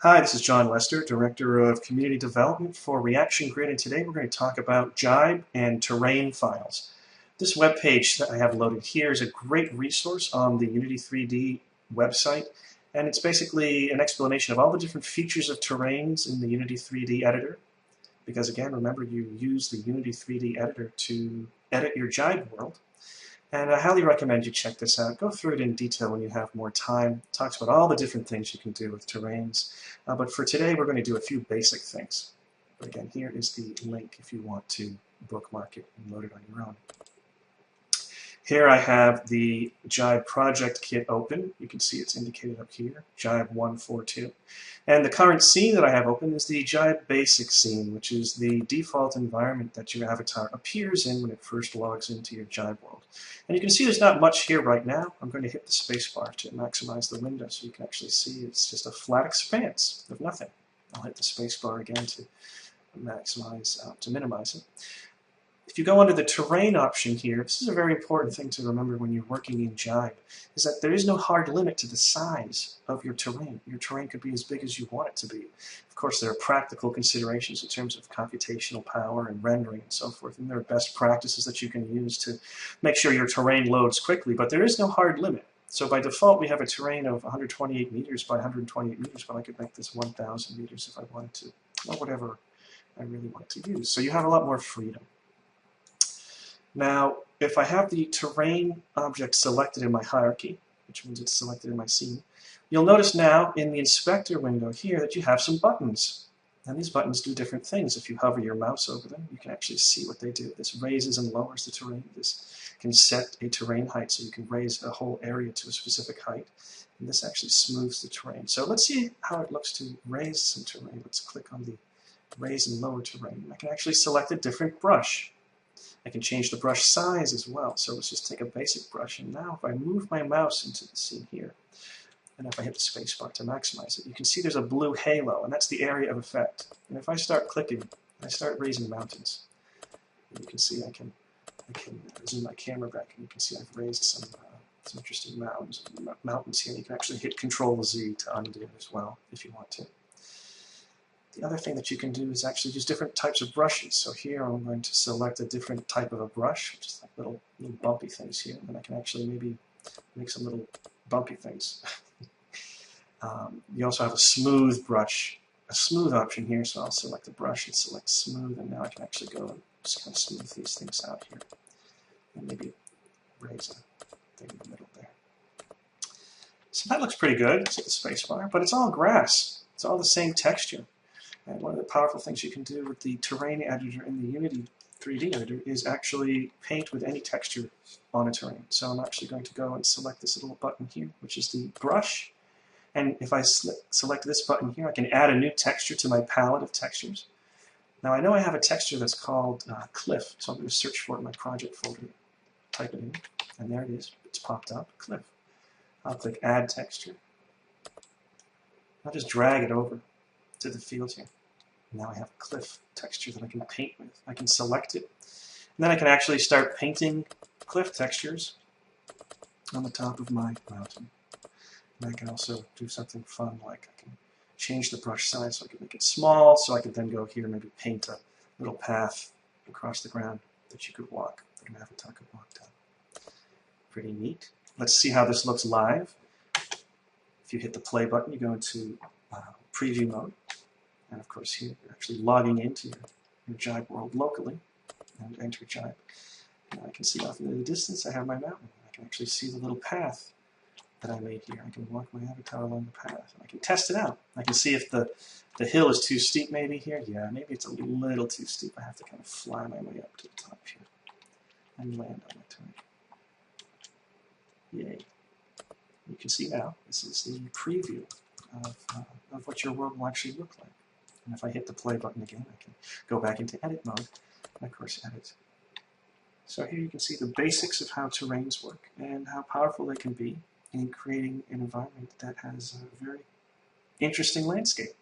Hi, this is John Lester, Director of Community Development for Reaction Grid, and today we're going to talk about Jibe and terrain files. This web page that I have loaded here is a great resource on the Unity 3D website, and it's basically an explanation of all the different features of terrains in the Unity 3D editor. Because again, remember, you use the Unity 3D editor to edit your Jibe world. And I highly recommend you check this out. Go through it in detail when you have more time. It talks about all the different things you can do with terrains. But for today, we're going to do a few basic things. But again, here is the link if you want to bookmark it and load it on your own. Here I have the Jibe project kit open. You can see it's indicated up here, Jibe 142. And the current scene that I have open is the Jibe basic scene, which is the default environment that your avatar appears in when it first logs into your Jibe world. And you can see there's not much here right now. I'm going to hit the spacebar to maximize the window so you can actually see it's just a flat expanse of nothing. I'll hit the spacebar again to maximize, to minimize it. If you go under the terrain option here, this is a very important thing to remember when you're working in Jibe, is that there is no hard limit to the size of your terrain. Your terrain could be as big as you want it to be. Of course, there are practical considerations in terms of computational power and rendering and so forth, and there are best practices that you can use to make sure your terrain loads quickly, but there is no hard limit. So by default, we have a terrain of 128 meters by 128 meters, but I could make this 1,000 meters if I wanted to, or whatever I really want to use. So you have a lot more freedom. Now, if I have the terrain object selected in my hierarchy, which means it's selected in my scene, you'll notice now in the inspector window here that you have some buttons. And these buttons do different things. If you hover your mouse over them, you can actually see what they do. This raises and lowers the terrain. This can set a terrain height, so you can raise a whole area to a specific height. And this actually smooths the terrain. So let's see how it looks to raise some terrain. Let's click on the raise and lower terrain. I can actually select a different brush. I can change the brush size as well. So let's just take a basic brush, and now if I move my mouse into the scene here, and if I hit the spacebar to maximize it, you can see there's a blue halo, and that's the area of effect. And if I start clicking, I start raising mountains. And you can see I can zoom my camera back, and you can see I've raised some interesting mountains here. You can actually hit Control-Z to undo as well if you want to. The other thing that you can do is actually use different types of brushes. So here I'm going to select a different type of a brush, which is like little bumpy things here. And I can actually maybe make some little bumpy things. You also have a smooth brush, a smooth option here. So I'll select the brush and select smooth. And now I can actually go and just kind of smooth these things out here. And maybe raise a thing in the middle there. So that looks pretty good. Let's hit the spacebar. But it's all grass. It's all the same texture. And one of the powerful things you can do with the terrain editor in the Unity 3D editor is actually paint with any texture on a terrain. So I'm actually going to go and select this little button here, which is the brush. And if I select this button here, I can add a new texture to my palette of textures. Now I know I have a texture that's called cliff, so I'm going to search for it in my project folder, type it in, and there it is. It's popped up, cliff. I'll click Add Texture. I'll just drag it over to the field here. Now I have a cliff texture that I can paint with. I can select it, and then I can actually start painting cliff textures on the top of my mountain. And I can also do something fun, like I can change the brush size so I can make it small, so I could then go here and maybe paint a little path across the ground that you could walk, that an avatar could walk down. Pretty neat. Let's see how this looks live. If you hit the play button, you go into preview mode. And of course here, you're actually logging into your Jibe world locally, and enter Jibe. And I can see off in the distance I have my mountain. I can actually see the little path that I made here. I can walk my avatar along the path. And I can test it out. I can see if the hill is too steep maybe here. Yeah, maybe it's a little too steep. I have to kind of fly my way up to the top here and land on my turn. Yay. You can see now, this is the preview of what your world will actually look like. And if I hit the play button again, I can go back into edit mode, and of course edit. So here you can see the basics of how terrains work and how powerful they can be in creating an environment that has a very interesting landscape.